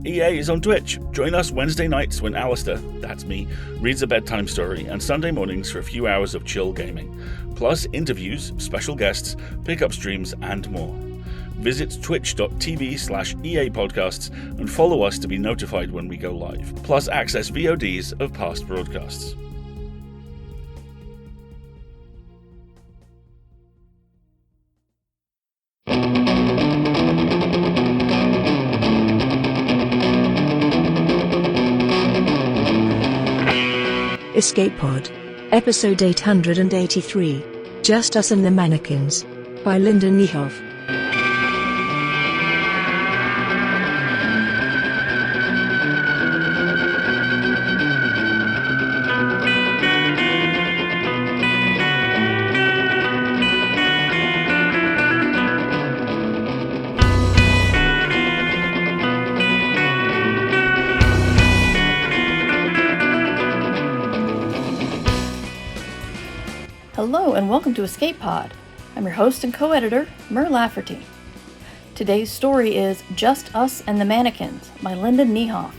EA is on Twitch. Join us Wednesday nights when Alistair, that's me, reads a bedtime story, and Sunday mornings for a few hours of chill gaming. Plus interviews, special guests, pickup streams, and more. Visit twitch.tv/EA podcasts and follow us to be notified when we go live. Plus access VODs of past broadcasts. Escape Pod. Episode 883. Just Us and the Mannequins. By Linda Niehoff. Hello and welcome to Escape Pod. I'm your host and co-editor, Mer Lafferty. Today's story is Just Us and the Mannequins by Linda Niehoff.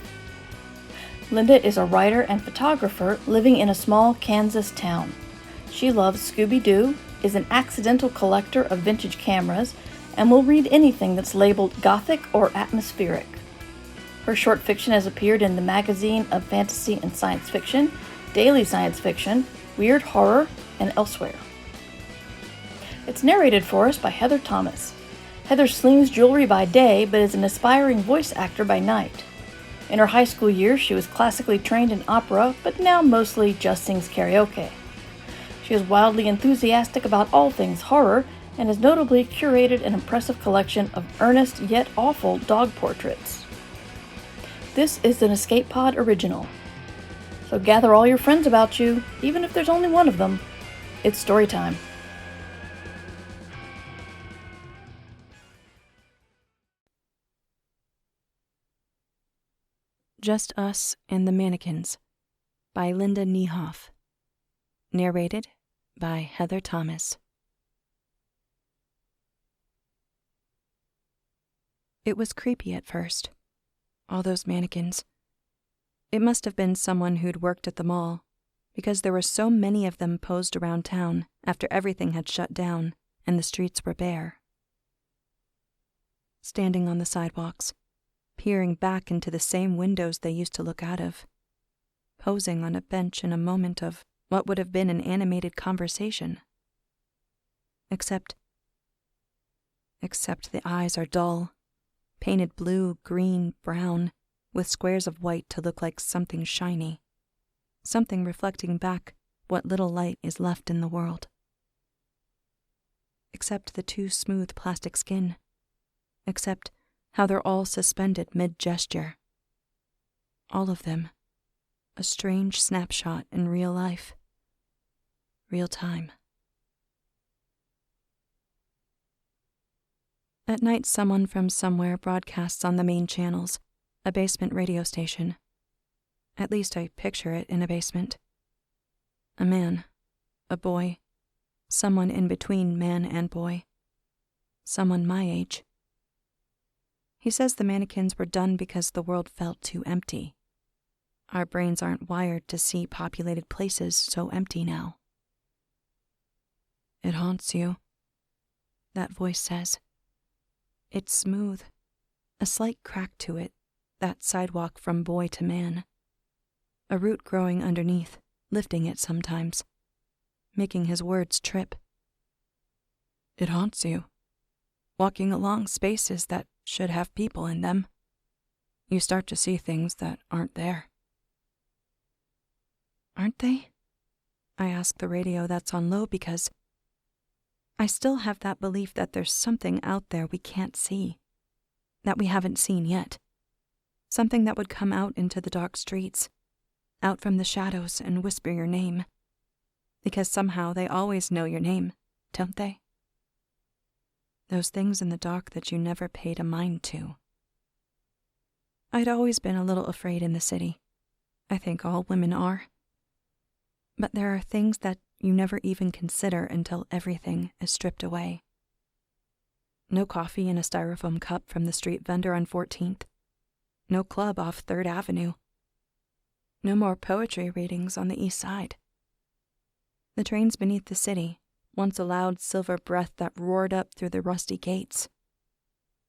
Linda is a writer and photographer living in a small Kansas town. She loves Scooby-Doo, is an accidental collector of vintage cameras, and will read anything that's labeled gothic or atmospheric. Her short fiction has appeared in the Magazine of Fantasy and Science Fiction, Daily Science Fiction, Weird Horror, and elsewhere. It's narrated for us by Heather Thomas. Heather slings jewelry by day, but is an aspiring voice actor by night. In her high school years, she was classically trained in opera, but now mostly just sings karaoke. She is wildly enthusiastic about all things horror, and has notably curated an impressive collection of earnest yet awful dog portraits. This is an Escape Pod original. So gather all your friends about you, even if there's only one of them. It's story time. Just Us and the Mannequins by Linda Niehoff. Narrated by Heather Thomas. It was creepy at first. All those mannequins. It must have been someone who'd worked at the mall, because there were so many of them posed around town after everything had shut down and the streets were bare. Standing on the sidewalks, peering back into the same windows they used to look out of, posing on a bench in a moment of what would have been an animated conversation. Except the eyes are dull, painted blue, green, brown, with squares of white to look like something shiny. Something reflecting back what little light is left in the world. Except the too smooth plastic skin. Except how they're all suspended mid-gesture. All of them. A strange snapshot in real life. Real time. At night, someone from somewhere broadcasts on the main channels, a basement radio station. At least I picture it in a basement. A man, a boy, someone in between man and boy. Someone my age. He says the mannequins were done because the world felt too empty. Our brains aren't wired to see populated places so empty now. It haunts you, that voice says. It's smooth, a slight crack to it, that sidewalk from boy to man. A root growing underneath, lifting it sometimes, making his words trip. It haunts you, walking along spaces that should have people in them. You start to see things that aren't there. Aren't they? I ask the radio that's on low because I still have that belief that there's something out there we can't see, that we haven't seen yet. Something that would come out into the dark streets, out from the shadows and whisper your name. Because somehow they always know your name, don't they? Those things in the dark that you never paid a mind to. I'd always been a little afraid in the city. I think all women are. But there are things that you never even consider until everything is stripped away. No coffee in a styrofoam cup from the street vendor on 14th. No club off 3rd Avenue. No more poetry readings on the east side. The trains beneath the city, once a loud silver breath that roared up through the rusty gates,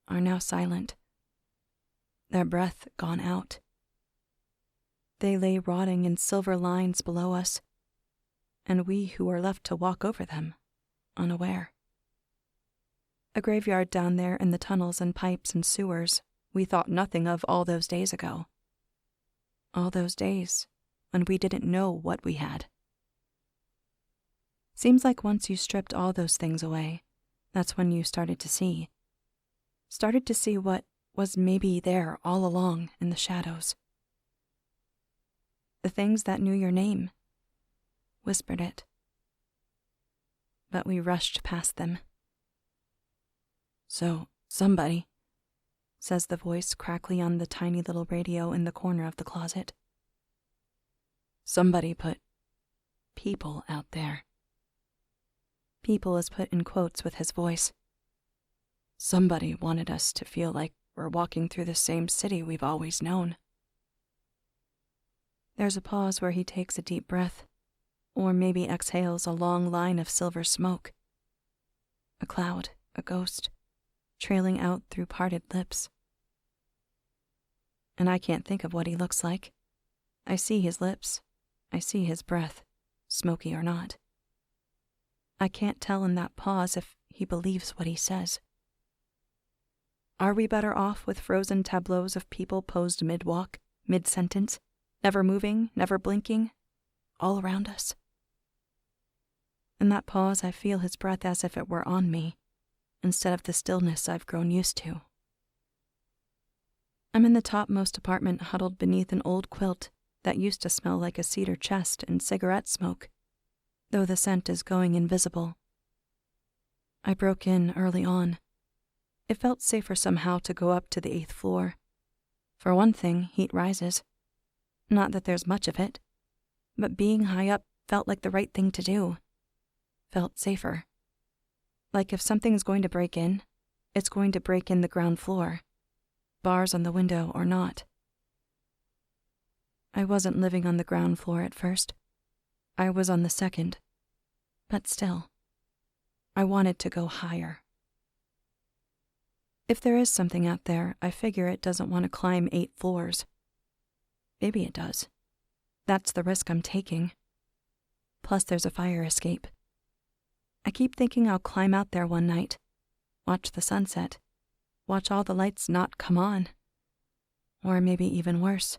are now silent. Their breath gone out. They lay rotting in silver lines below us, and we who are left to walk over them, unaware. A graveyard down there in the tunnels and pipes and sewers we thought nothing of all those days ago. All those days when we didn't know what we had. Seems like once you stripped all those things away, that's when you started to see what was maybe there all along in the shadows. The things that knew your name, whispered it. But we rushed past them. So, somebody, says the voice crackly on the tiny little radio in the corner of the closet. Somebody put people out there. People is put in quotes with his voice. Somebody wanted us to feel like we're walking through the same city we've always known. There's a pause where he takes a deep breath, or maybe exhales a long line of silver smoke. A cloud, a ghost, trailing out through parted lips. And I can't think of what he looks like. I see his lips. I see his breath, smoky or not. I can't tell in that pause if he believes what he says. Are we better off with frozen tableaus of people posed mid-walk, mid-sentence, never moving, never blinking, all around us? In that pause, I feel his breath as if it were on me, instead of the stillness I've grown used to. I'm in the topmost apartment, huddled beneath an old quilt that used to smell like a cedar chest and cigarette smoke, though the scent is going invisible. I broke in early on. It felt safer somehow to go up to the 8th floor. For one thing, heat rises. Not that there's much of it, but being high up felt like the right thing to do. Felt safer. Like if something's going to break in, it's going to break in the ground floor, bars on the window or not. I wasn't living on the ground floor at first. I was on the 2nd. But still, I wanted to go higher. If there is something out there, I figure it doesn't want to climb 8 floors. Maybe it does. That's the risk I'm taking. Plus there's a fire escape. I keep thinking I'll climb out there one night, watch the sunset, watch all the lights not come on. Or maybe even worse,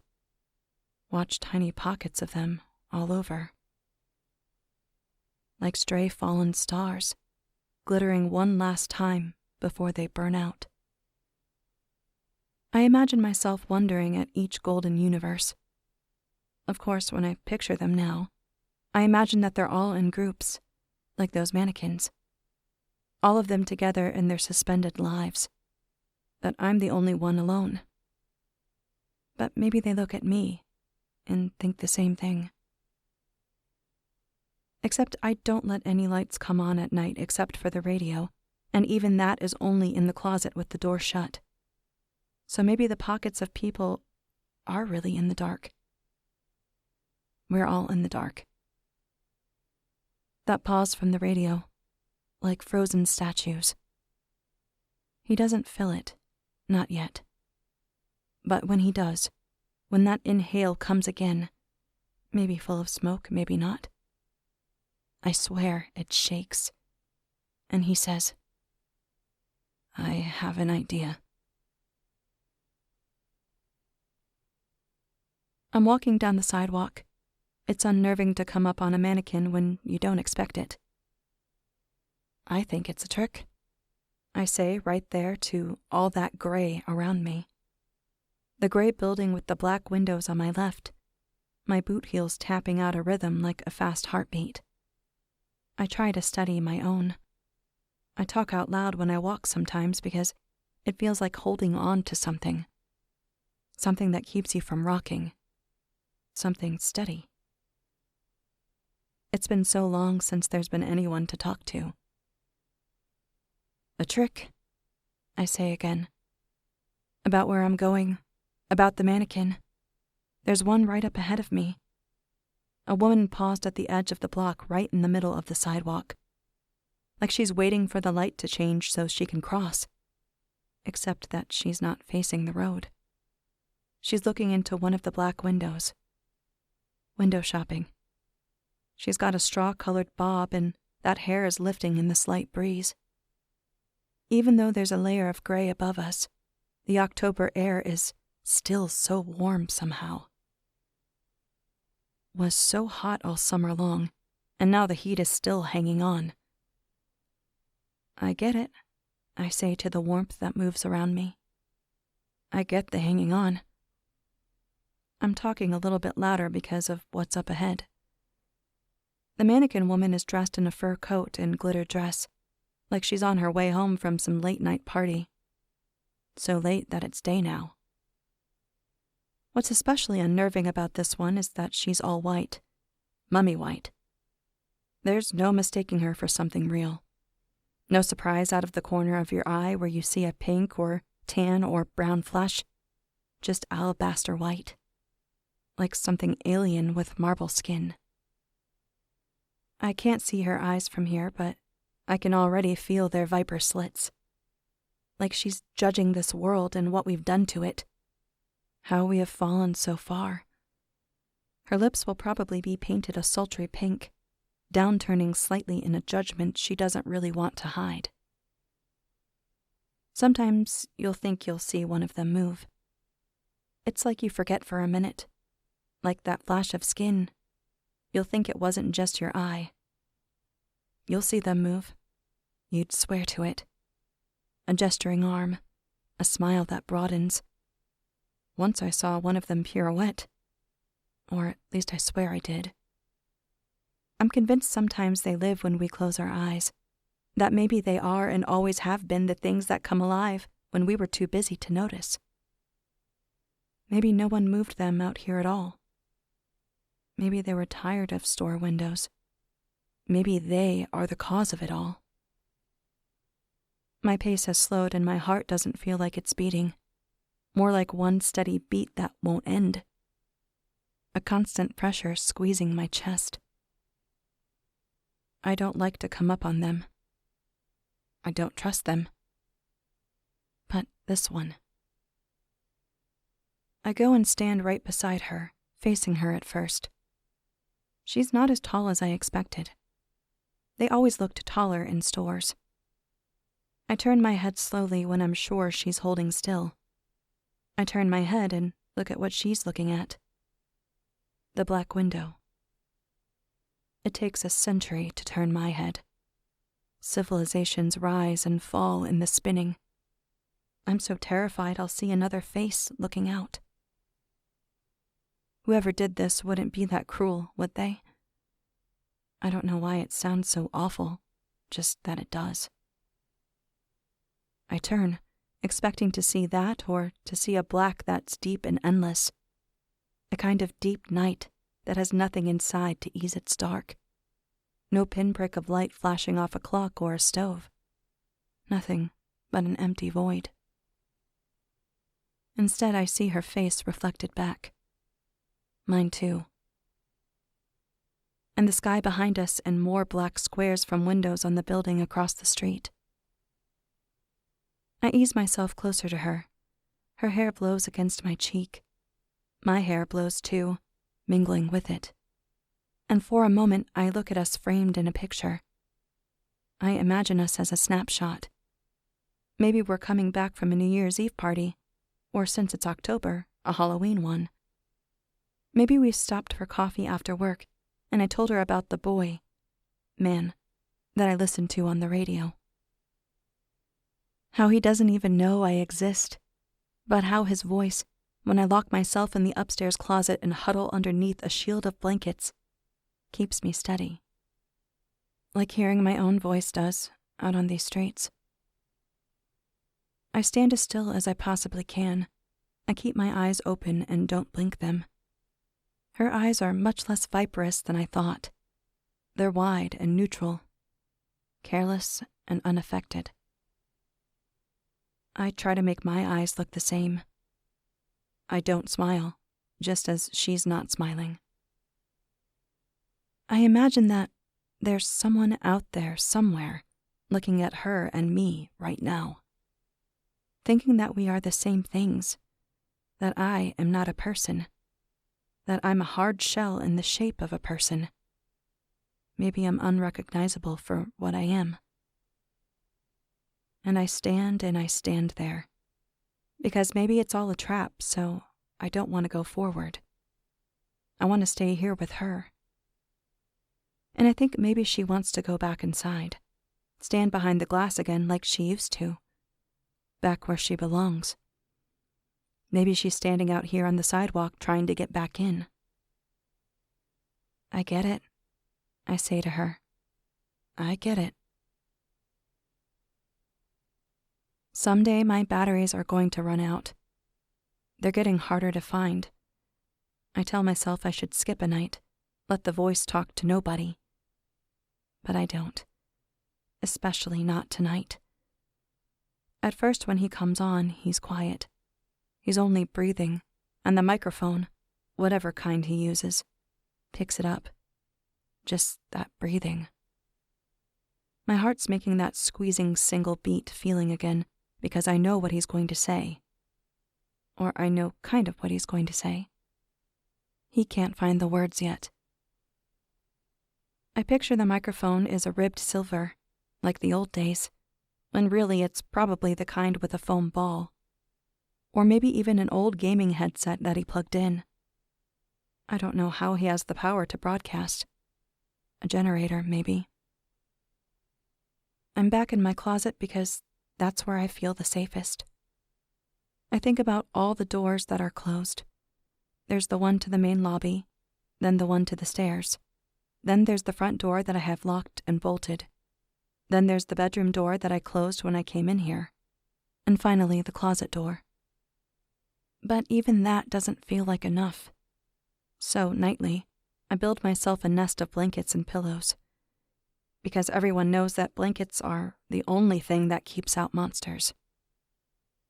watch tiny pockets of them all over. Like stray fallen stars, glittering one last time before they burn out. I imagine myself wondering at each golden universe. Of course, when I picture them now, I imagine that they're all in groups, like those mannequins. All of them together in their suspended lives. That I'm the only one alone. But maybe they look at me and think the same thing. Except I don't let any lights come on at night except for the radio, and even that is only in the closet with the door shut. So maybe the pockets of people are really in the dark. We're all in the dark. That pause from the radio, like frozen statues. He doesn't fill it, not yet. But when he does, when that inhale comes again, maybe full of smoke, maybe not, I swear it shakes. And he says, I have an idea. I'm walking down the sidewalk. It's unnerving to come up on a mannequin when you don't expect it. I think it's a trick, I say right there to all that gray around me. The gray building with the black windows on my left, my boot heels tapping out a rhythm like a fast heartbeat. I try to study my own. I talk out loud when I walk sometimes because it feels like holding on to something. Something that keeps you from rocking. Something steady. It's been so long since there's been anyone to talk to. A trick, I say again. About where I'm going, About the mannequin. There's one right up ahead of me. A woman paused at the edge of the block right in the middle of the sidewalk. Like she's waiting for the light to change so she can cross. Except that she's not facing the road. She's looking into one of the black windows. Window shopping. She's got a straw-colored bob and that hair is lifting in the slight breeze. Even though there's a layer of gray above us, the October air is still so warm somehow. Was so hot all summer long, and now the heat is still hanging on. I get it, I say to the warmth that moves around me. I get the hanging on. I'm talking a little bit louder because of what's up ahead. The mannequin woman is dressed in a fur coat and glitter dress, like she's on her way home from some late-night party. So late that it's day now. What's especially unnerving about this one is that she's all white. Mummy white. There's no mistaking her for something real. No surprise out of the corner of your eye where you see a pink or tan or brown flesh. Just alabaster white. Like something alien with marble skin. I can't see her eyes from here, but I can already feel their viper slits. Like she's judging this world and what we've done to it. How we have fallen so far. Her lips will probably be painted a sultry pink, downturning slightly in a judgment she doesn't really want to hide. Sometimes you'll think you'll see one of them move. It's like you forget for a minute. Like that flash of skin. You'll think it wasn't just your eye. You'll see them move. You'd swear to it. A gesturing arm. A smile that broadens. Once I saw one of them pirouette. Or at least I swear I did. I'm convinced sometimes they live when we close our eyes. That maybe they are and always have been the things that come alive when we were too busy to notice. Maybe no one moved them out here at all. Maybe they were tired of store windows. Maybe they are the cause of it all. My pace has slowed and my heart doesn't feel like it's beating. More like one steady beat that won't end. A constant pressure squeezing my chest. I don't like to come up on them. I don't trust them. But this one. I go and stand right beside her, facing her at first. She's not as tall as I expected. They always looked taller in stores. I turn my head slowly when I'm sure she's holding still. I turn my head and look at what she's looking at. The black window. It takes a century to turn my head. Civilizations rise and fall in the spinning. I'm so terrified I'll see another face looking out. Whoever did this wouldn't be that cruel, would they? I don't know why it sounds so awful, just that it does. I turn, expecting to see that or to see a black that's deep and endless. A kind of deep night that has nothing inside to ease its dark. No pinprick of light flashing off a clock or a stove. Nothing but an empty void. Instead, I see her face reflected back. Mine too. And the sky behind us and more black squares from windows on the building across the street. I ease myself closer to her. Her hair blows against my cheek. My hair blows too, mingling with it. And for a moment I look at us framed in a picture. I imagine us as a snapshot. Maybe we're coming back from a New Year's Eve party, or since it's October, a Halloween one. Maybe we stopped for coffee after work, and I told her about the man, that I listened to on the radio. How he doesn't even know I exist, but how his voice, when I lock myself in the upstairs closet and huddle underneath a shield of blankets, keeps me steady. Like hearing my own voice does out on these streets. I stand as still as I possibly can. I keep my eyes open and don't blink them. Her eyes are much less viperous than I thought. They're wide and neutral, careless and unaffected. I try to make my eyes look the same. I don't smile, just as she's not smiling. I imagine that there's someone out there somewhere looking at her and me right now, thinking that we are the same things, that I am not a person, that I'm a hard shell in the shape of a person. Maybe I'm unrecognizable for what I am. And I stand there, because maybe it's all a trap, so I don't want to go forward. I want to stay here with her. And I think maybe she wants to go back inside, stand behind the glass again like she used to, back where she belongs. Maybe she's standing out here on the sidewalk trying to get back in. I get it, I say to her. I get it. Someday my batteries are going to run out. They're getting harder to find. I tell myself I should skip a night, let the voice talk to nobody. But I don't. Especially not tonight. At first when he comes on, he's quiet. He's only breathing, and the microphone, whatever kind he uses, picks it up. Just that breathing. My heart's making that squeezing single beat feeling again because I know what he's going to say. Or I know kind of what he's going to say. He can't find the words yet. I picture the microphone is a ribbed silver, like the old days, when really it's probably the kind with a foam ball. Or maybe even an old gaming headset that he plugged in. I don't know how he has the power to broadcast. A generator, maybe. I'm back in my closet because that's where I feel the safest. I think about all the doors that are closed. There's the one to the main lobby, then the one to the stairs. Then there's the front door that I have locked and bolted. Then there's the bedroom door that I closed when I came in here. And finally, the closet door. But even that doesn't feel like enough. So, nightly, I build myself a nest of blankets and pillows. Because everyone knows that blankets are the only thing that keeps out monsters.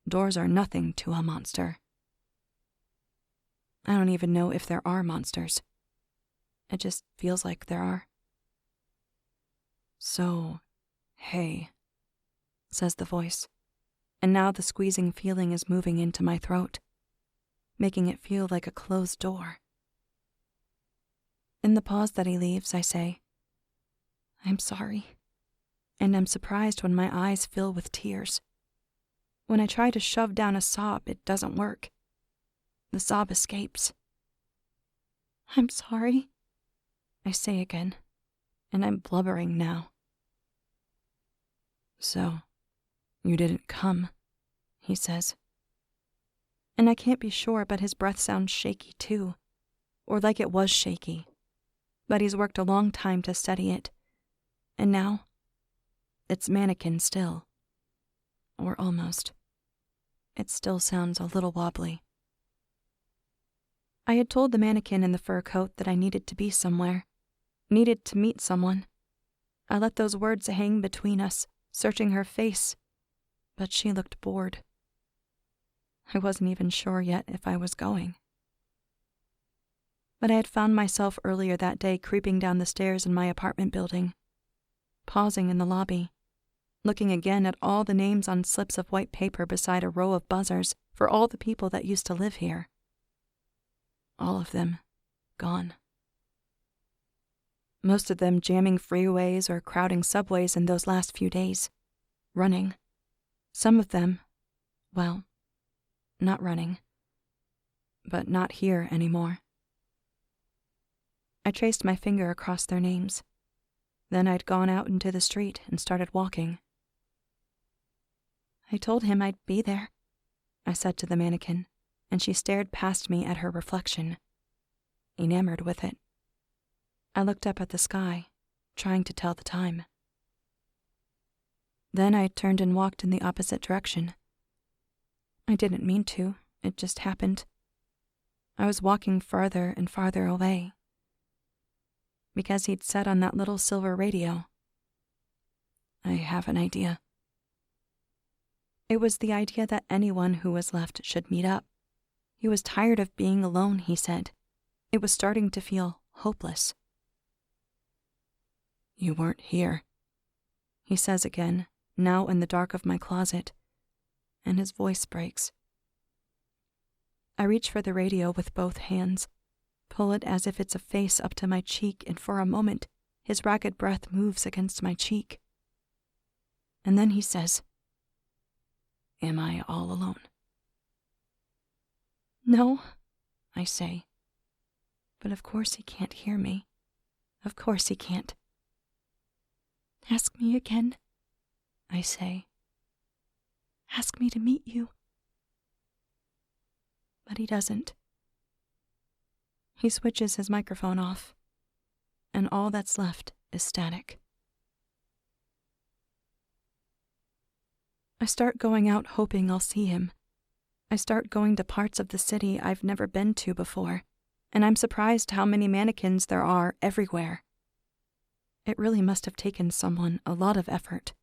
Doors are nothing to a monster. I don't even know if there are monsters. It just feels like there are. So, hey, says the voice, and now the squeezing feeling is moving into my throat, making it feel like a closed door. In the pause that he leaves, I say, I'm sorry, and I'm surprised when my eyes fill with tears. When I try to shove down a sob, it doesn't work. The sob escapes. I'm sorry, I say again, and I'm blubbering now. So, you didn't come, he says. And I can't be sure, but his breath sounds shaky too, or like it was shaky. But he's worked a long time to steady it, and now, it's mannequin still. Or almost. It still sounds a little wobbly. I had told the mannequin in the fur coat that I needed to be somewhere, needed to meet someone. I let those words hang between us, searching her face, but she looked bored. I wasn't even sure yet if I was going. But I had found myself earlier that day creeping down the stairs in my apartment building, pausing in the lobby, looking again at all the names on slips of white paper beside a row of buzzers for all the people that used to live here. All of them gone. Most of them jamming freeways or crowding subways in those last few days. Running. Some of them, well, not running. But not here anymore. I traced my finger across their names. Then I'd gone out into the street and started walking. I told him I'd be there, I said to the mannequin, and she stared past me at her reflection, enamored with it. I looked up at the sky, trying to tell the time. Then I turned and walked in the opposite direction. I didn't mean to, it just happened. I was walking farther and farther away. Because he'd said on that little silver radio, I have an idea. It was the idea that anyone who was left should meet up, He was tired of being alone, he said. It was starting to feel hopeless. "You weren't here," he says again, now in the dark of my closet, and his voice breaks. I reach for the radio with both hands, pull it as if it's a face up to my cheek, and for a moment, his ragged breath moves against my cheek. And then he says, "Am I all alone?" "No," I say. But of course he can't hear me. Of course he can't. "Ask me again," I say. "Ask me to meet you." But he doesn't. He switches his microphone off, and all that's left is static. I start going out hoping I'll see him. I start going to parts of the city I've never been to before, and I'm surprised how many mannequins there are everywhere. It really must have taken someone a lot of effort.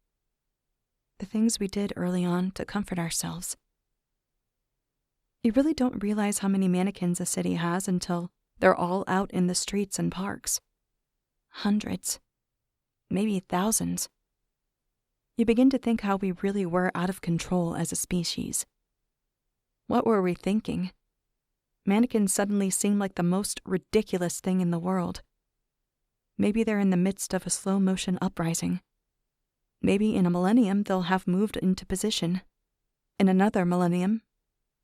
The things we did early on to comfort ourselves. You really don't realize how many mannequins a city has until they're all out in the streets and parks. Hundreds. Maybe thousands. You begin to think how we really were out of control as a species. What were we thinking? Mannequins suddenly seem like the most ridiculous thing in the world. Maybe they're in the midst of a slow-motion uprising. Maybe in a millennium they'll have moved into position. In another millennium,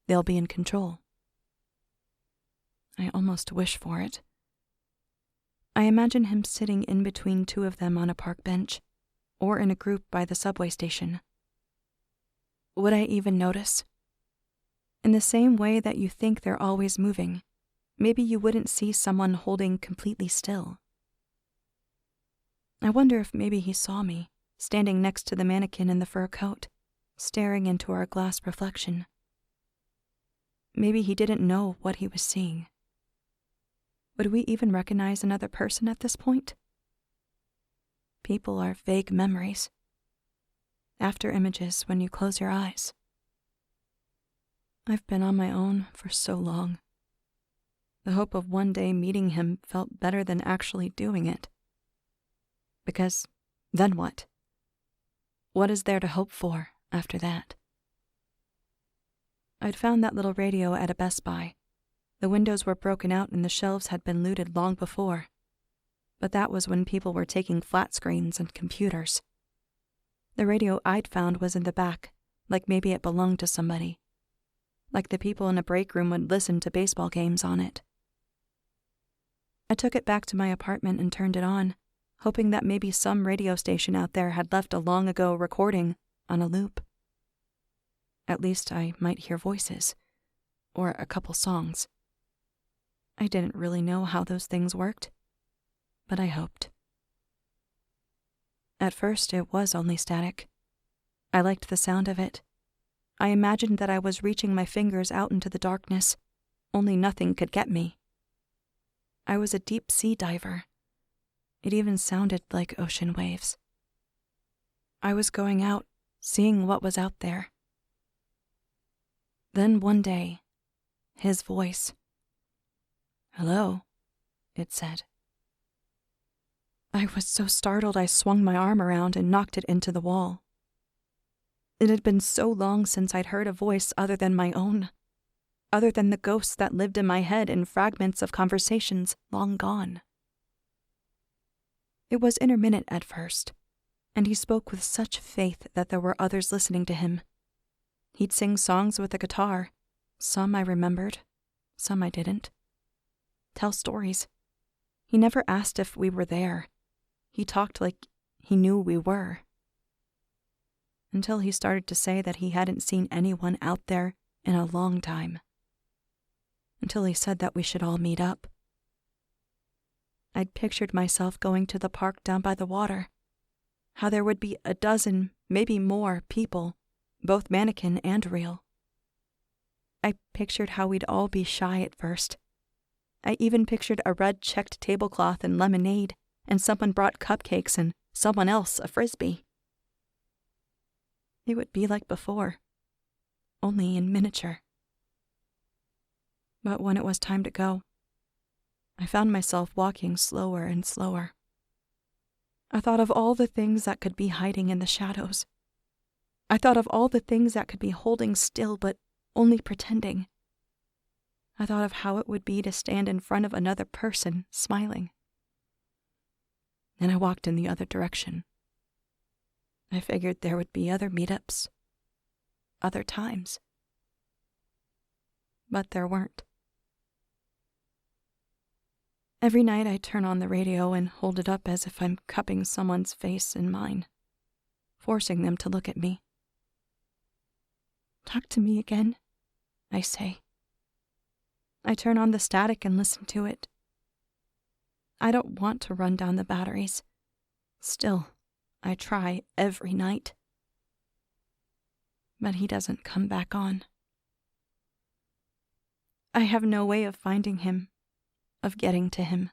they'll be in control. I almost wish for it. I imagine him sitting in between two of them on a park bench, or in a group by the subway station. Would I even notice? In the same way that you think they're always moving, maybe you wouldn't see someone holding completely still. I wonder if maybe he saw me, standing next to the mannequin in the fur coat, staring into our glass reflection. Maybe he didn't know what he was seeing. Would we even recognize another person at this point? People are vague memories. After images when you close your eyes. I've been on my own for so long. The hope of one day meeting him felt better than actually doing it. Because then what? What is there to hope for after that? I'd found that little radio at a Best Buy. The windows were broken out and the shelves had been looted long before. But that was when people were taking flat screens and computers. The radio I'd found was in the back, like maybe it belonged to somebody. Like the people in a break room would listen to baseball games on it. I took it back to my apartment and turned it on, hoping that maybe some radio station out there had left a long ago recording on a loop. At least I might hear voices, or a couple songs. I didn't really know how those things worked, but I hoped. At first, it was only static. I liked the sound of it. I imagined that I was reaching my fingers out into the darkness, only nothing could get me. I was a deep-sea diver. It even sounded like ocean waves. I was going out, seeing what was out there. Then one day, his voice. "Hello," it said. I was so startled I swung my arm around and knocked it into the wall. It had been so long since I'd heard a voice other than my own, other than the ghosts that lived in my head in fragments of conversations long gone. It was intermittent at first, and he spoke with such faith that there were others listening to him. He'd sing songs with a guitar, some I remembered, some I didn't. Tell stories. He never asked if we were there. He talked like he knew we were. Until he started to say that he hadn't seen anyone out there in a long time. Until he said that we should all meet up. I'd pictured myself going to the park down by the water. How there would be a dozen, maybe more, people, both mannequin and real. I pictured how we'd all be shy at first. I even pictured a red checked tablecloth and lemonade, and someone brought cupcakes and someone else a frisbee. It would be like before, only in miniature. But when it was time to go, I found myself walking slower and slower. I thought of all the things that could be hiding in the shadows. I thought of all the things that could be holding still but only pretending. I thought of how it would be to stand in front of another person, smiling. And I walked in the other direction. I figured there would be other meetups, other times. But there weren't. Every night I turn on the radio and hold it up as if I'm cupping someone's face in mine, forcing them to look at me. "Talk to me again," I say. I turn on the static and listen to it. I don't want to run down the batteries. Still, I try every night. But he doesn't come back on. I have no way of finding him, of getting to him,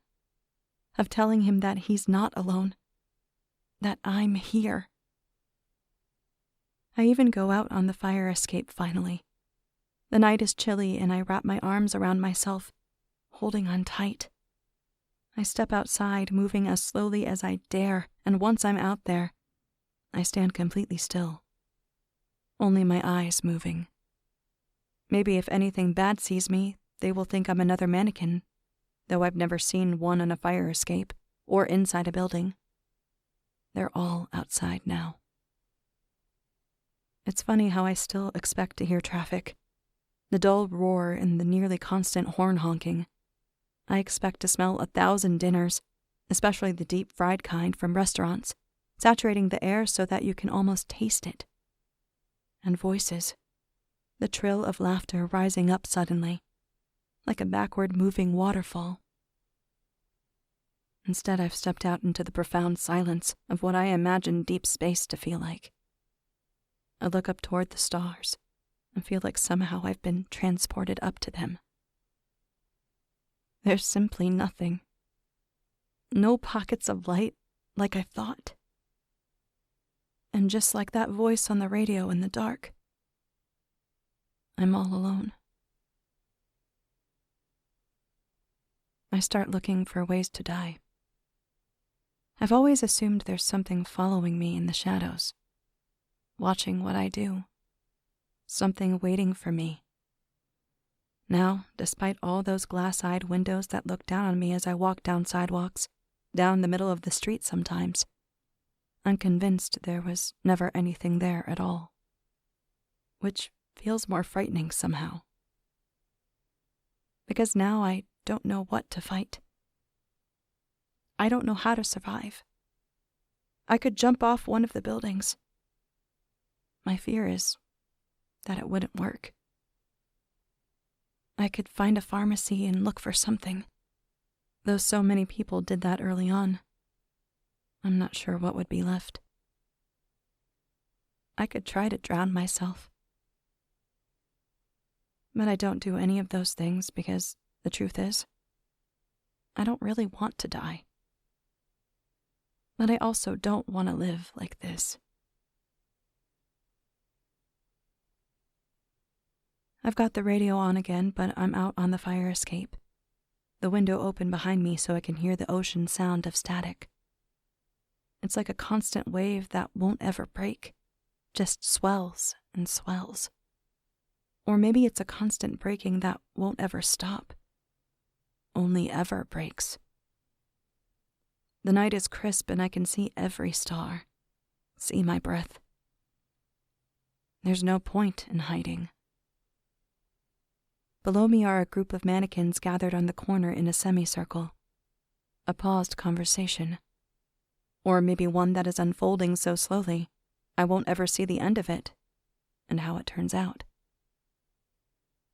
of telling him that he's not alone, that I'm here. I even go out on the fire escape finally. The night is chilly and I wrap my arms around myself, holding on tight. I step outside, moving as slowly as I dare, and once I'm out there, I stand completely still. Only my eyes moving. Maybe if anything bad sees me, they will think I'm another mannequin, though I've never seen one on a fire escape or inside a building. They're all outside now. It's funny how I still expect to hear traffic. The dull roar and the nearly constant horn honking. I expect to smell 1,000 dinners, especially the deep-fried kind from restaurants, saturating the air so that you can almost taste it. And voices. The trill of laughter rising up suddenly, like a backward-moving waterfall. Instead, I've stepped out into the profound silence of what I imagine deep space to feel like. I look up toward the stars and feel like somehow I've been transported up to them. There's simply nothing. No pockets of light like I thought. And just like that voice on the radio in the dark, I'm all alone. I start looking for ways to die. I've always assumed there's something following me in the shadows, watching what I do, something waiting for me. Now, despite all those glass-eyed windows that look down on me as I walk down sidewalks, down the middle of the street sometimes, I'm convinced there was never anything there at all, which feels more frightening somehow. Because now I don't know what to fight. I don't know how to survive. I could jump off one of the buildings. My fear is that it wouldn't work. I could find a pharmacy and look for something. Though so many people did that early on, I'm not sure what would be left. I could try to drown myself. But I don't do any of those things because the truth is, I don't really want to die. But I also don't want to live like this. I've got the radio on again, but I'm out on the fire escape. The window open behind me so I can hear the ocean sound of static. It's like a constant wave that won't ever break, just swells and swells. Or maybe it's a constant breaking that won't ever stop, only ever breaks. The night is crisp and I can see every star, see my breath. There's no point in hiding. Below me are a group of mannequins gathered on the corner in a semicircle. A paused conversation. Or maybe one that is unfolding so slowly, I won't ever see the end of it, and how it turns out.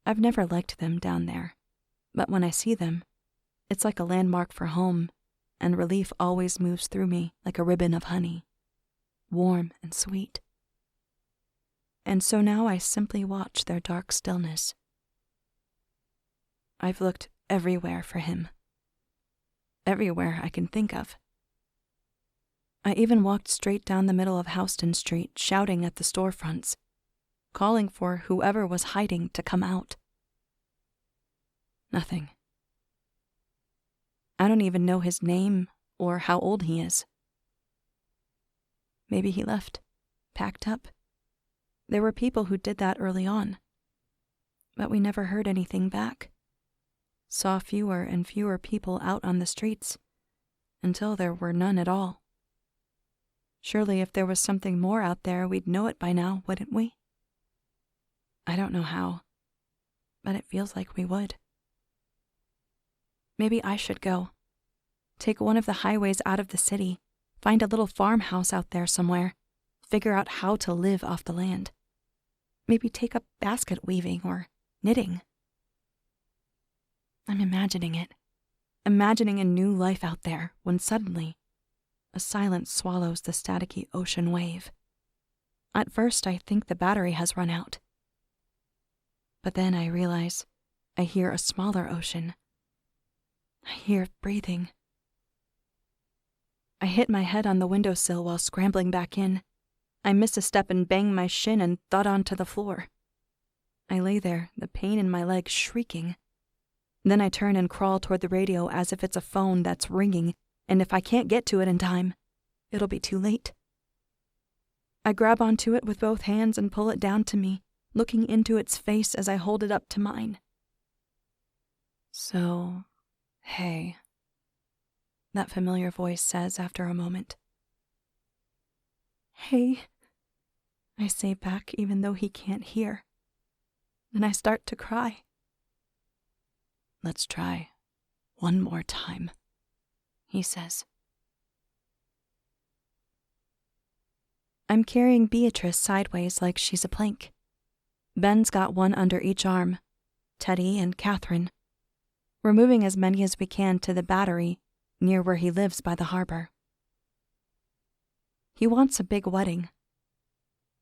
I've never liked them down there, but when I see them, it's like a landmark for home, and relief always moves through me like a ribbon of honey, warm and sweet. And so now I simply watch their dark stillness. I've looked everywhere for him. Everywhere I can think of. I even walked straight down the middle of Houston Street, shouting at the storefronts, calling for whoever was hiding to come out. Nothing. I don't even know his name or how old he is. Maybe he left, packed up. There were people who did that early on. But we never heard anything back. Saw fewer and fewer people out on the streets, until there were none at all. Surely if there was something more out there, we'd know it by now, wouldn't we? I don't know how, but it feels like we would. Maybe I should go. Take one of the highways out of the city, find a little farmhouse out there somewhere, figure out how to live off the land. Maybe take up basket weaving or knitting. I'm imagining it. Imagining a new life out there when suddenly a silence swallows the staticky ocean wave. At first, I think the battery has run out. But then I realize I hear a smaller ocean. I hear breathing. I hit my head on the windowsill while scrambling back in. I miss a step and bang my shin and thud onto the floor. I lay there, the pain in my leg shrieking. Then I turn and crawl toward the radio as if it's a phone that's ringing, and if I can't get to it in time, it'll be too late. I grab onto it with both hands and pull it down to me, looking into its face as I hold it up to mine. "So, hey," that familiar voice says after a moment. "Hey," I say back even though he can't hear. Then I start to cry. "Let's try one more time," he says. I'm carrying Beatrice sideways like she's a plank. Ben's got one under each arm, Teddy and Catherine. We're moving as many as we can to the battery near where he lives by the harbor. He wants a big wedding.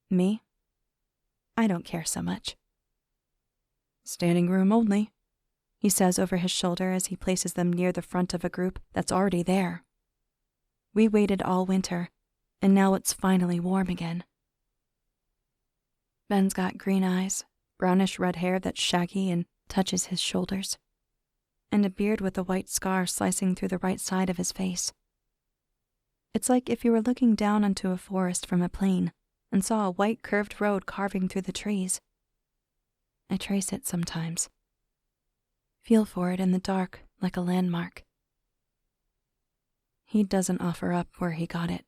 Me? I don't care so much. "Standing room only," he says over his shoulder as he places them near the front of a group that's already there. We waited all winter, and now it's finally warm again. Ben's got green eyes, brownish red hair that's shaggy and touches his shoulders, and a beard with a white scar slicing through the right side of his face. It's like if you were looking down onto a forest from a plane and saw a white curved road carving through the trees. I trace it sometimes. Feel for it in the dark like a landmark. He doesn't offer up where he got it.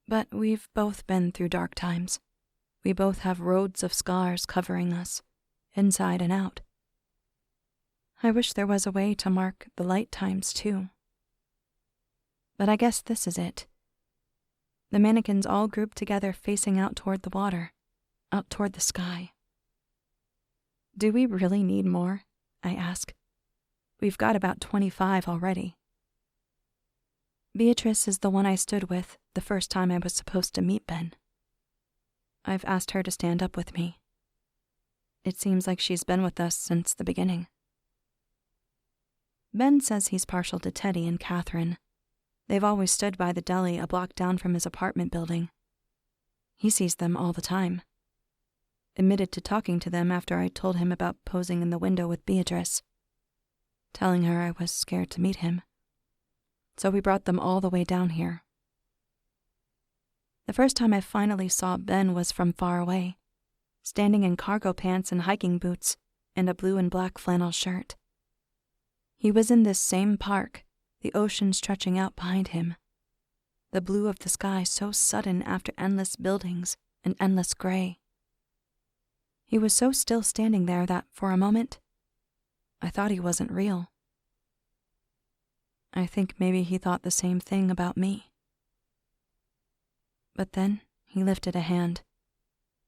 But we've both been through dark times. We both have roads of scars covering us, inside and out. I wish there was a way to mark the light times too. But I guess this is it. The mannequins all grouped together facing out toward the water, out toward the sky. Do we really need more? I ask. We've got about 25 already. Beatrice is the one I stood with the first time I was supposed to meet Ben. I've asked her to stand up with me. It seems like she's been with us since the beginning. Ben says he's partial to Teddy and Catherine. They've always stood by the deli a block down from his apartment building. He sees them all the time. Admitted to talking to them after I told him about posing in the window with Beatrice, telling her I was scared to meet him. So we brought them all the way down here. The first time I finally saw Ben was from far away, standing in cargo pants and hiking boots and a blue and black flannel shirt. He was in this same park, the ocean stretching out behind him, the blue of the sky so sudden after endless buildings and endless gray. He was so still standing there that, for a moment, I thought he wasn't real. I think maybe he thought the same thing about me. But then he lifted a hand,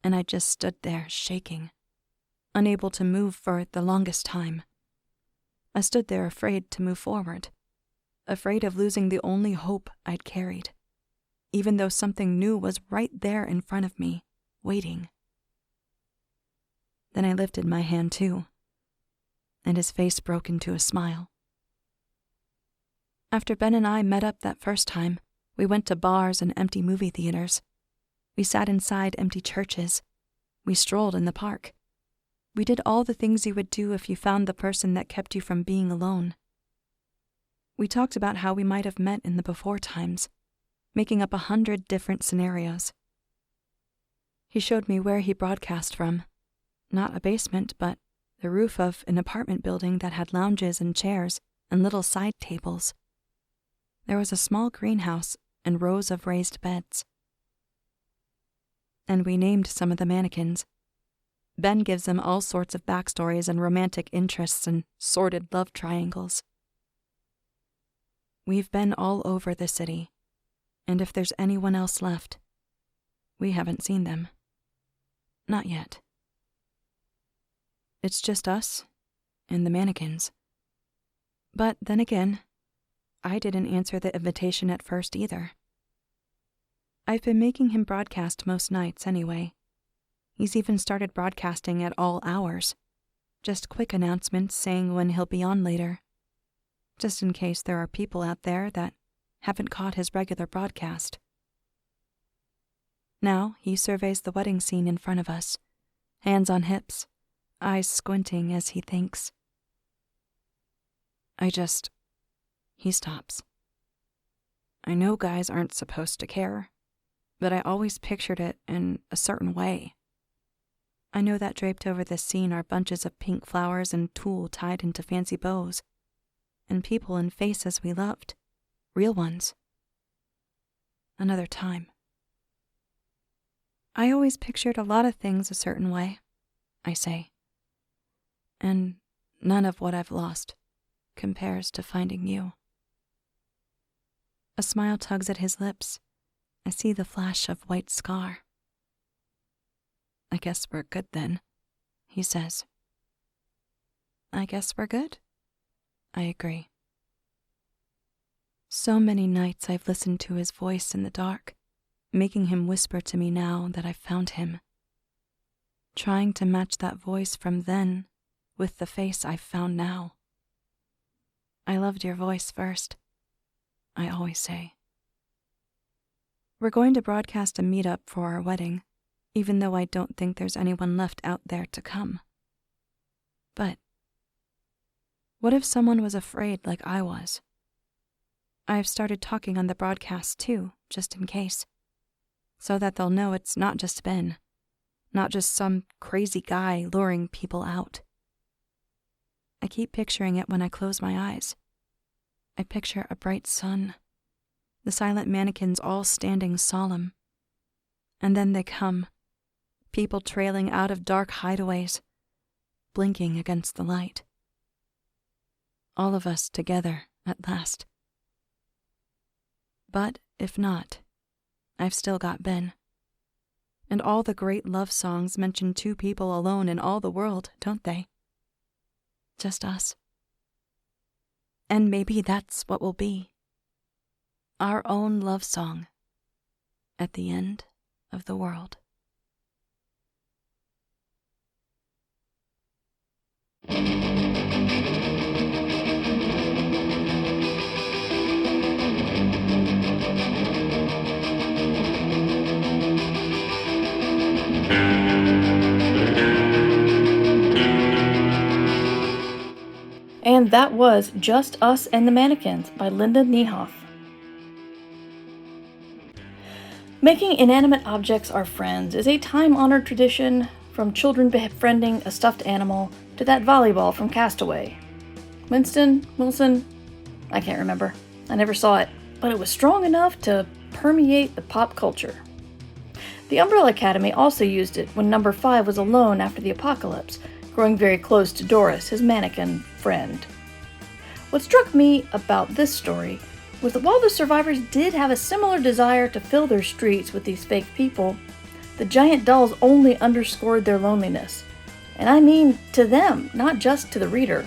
and I just stood there shaking, unable to move for the longest time. I stood there afraid to move forward, afraid of losing the only hope I'd carried, even though something new was right there in front of me, waiting. Then I lifted my hand too, and his face broke into a smile. After Ben and I met up that first time, we went to bars and empty movie theaters. We sat inside empty churches. We strolled in the park. We did all the things you would do if you found the person that kept you from being alone. We talked about how we might have met in the before times, making up 100 different scenarios. He showed me where he broadcast from. Not a basement, but the roof of an apartment building that had lounges and chairs and little side tables. There was a small greenhouse and rows of raised beds. And we named some of the mannequins. Ben gives them all sorts of backstories and romantic interests and sordid love triangles. We've been all over the city, and if there's anyone else left, we haven't seen them. Not yet. It's just us and the mannequins. But then again, I didn't answer the invitation at first either. I've been making him broadcast most nights anyway. He's even started broadcasting at all hours. Just quick announcements saying when he'll be on later. Just in case there are people out there that haven't caught his regular broadcast. Now he surveys the wedding scene in front of us, hands on hips, eyes squinting as he thinks. He stops. I know guys aren't supposed to care, but I always pictured it in a certain way. I know that draped over this scene are bunches of pink flowers and tulle tied into fancy bows, and people and faces we loved, real ones. Another time. I always pictured a lot of things a certain way, I say. And none of what I've lost compares to finding you. A smile tugs at his lips. I see the flash of white scar. I guess we're good then, he says. I guess we're good. I agree. So many nights I've listened to his voice in the dark, making him whisper to me now that I've found him. Trying to match that voice from then with the face I've found now. I loved your voice first, I always say. We're going to broadcast a meetup for our wedding, even though I don't think there's anyone left out there to come. But what if someone was afraid like I was? I've started talking on the broadcast too, just in case, so that they'll know it's not just Ben, not just some crazy guy luring people out. I keep picturing it when I close my eyes. I picture a bright sun, the silent mannequins all standing solemn. And then they come, people trailing out of dark hideaways, blinking against the light. All of us together at last. But if not, I've still got Ben. And all the great love songs mention two people alone in all the world, don't they? Just us. And maybe that's what will be. Our own love song at the end of the world. And that was Just Us and the Mannequins by Linda Niehoff. Making inanimate objects our friends is a time-honored tradition, from children befriending a stuffed animal to that volleyball from Castaway. Wilson? I can't remember. I never saw it, but it was strong enough to permeate the pop culture. The Umbrella Academy also used it when Number 5 was alone after the apocalypse, growing very close to Doris, his mannequin friend. What struck me about this story was that while the survivors did have a similar desire to fill their streets with these fake people, the giant dolls only underscored their loneliness. And I mean to them, not just to the reader.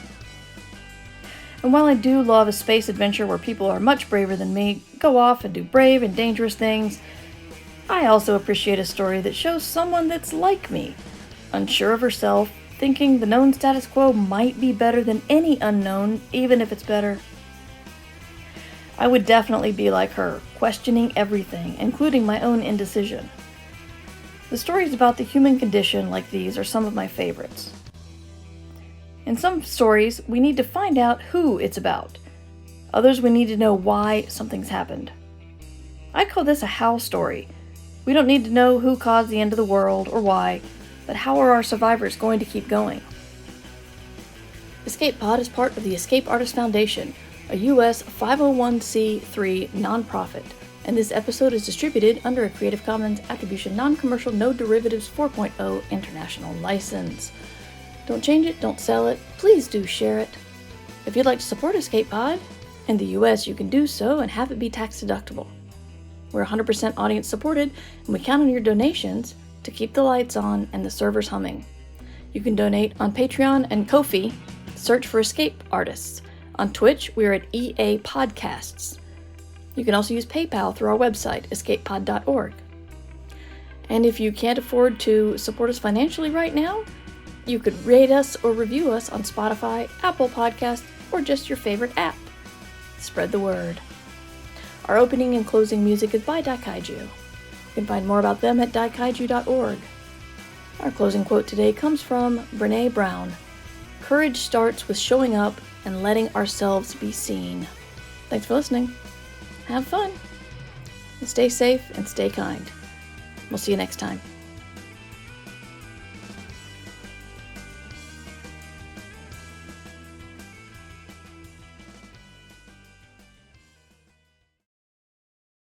And while I do love a space adventure where people are much braver than me, go off and do brave and dangerous things, I also appreciate a story that shows someone that's like me, unsure of herself, thinking the known status quo might be better than any unknown, even if it's better. I would definitely be like her, questioning everything, including my own indecision. The stories about the human condition like these are some of my favorites. In some stories, we need to find out who it's about. Others, we need to know why something's happened. I call this a how story. We don't need to know who caused the end of the world or why, but how are our survivors going to keep going? Escape Pod is part of the Escape Artist Foundation, a U.S. 501c3 nonprofit, and this episode is distributed under a Creative Commons Attribution Non-Commercial No Derivatives 4.0 International License. Don't change it, don't sell it, please do share it. If you'd like to support Escape Pod, in the US you can do so and have it be tax deductible. We're 100% audience supported, and we count on your donations to keep the lights on and the servers humming. You can donate on Patreon and Ko-fi, search for Escape Artists. On Twitch, we are at EA Podcasts. You can also use PayPal through our website, escapepod.org. And if you can't afford to support us financially right now, you could rate us or review us on Spotify, Apple Podcasts, or just your favorite app. Spread the word. Our opening and closing music is by Daikaiju. You can find more about them at daikaiju.org. Our closing quote today comes from Brené Brown. Courage starts with showing up and letting ourselves be seen. Thanks for listening. Have fun. And stay safe and stay kind. We'll see you next time.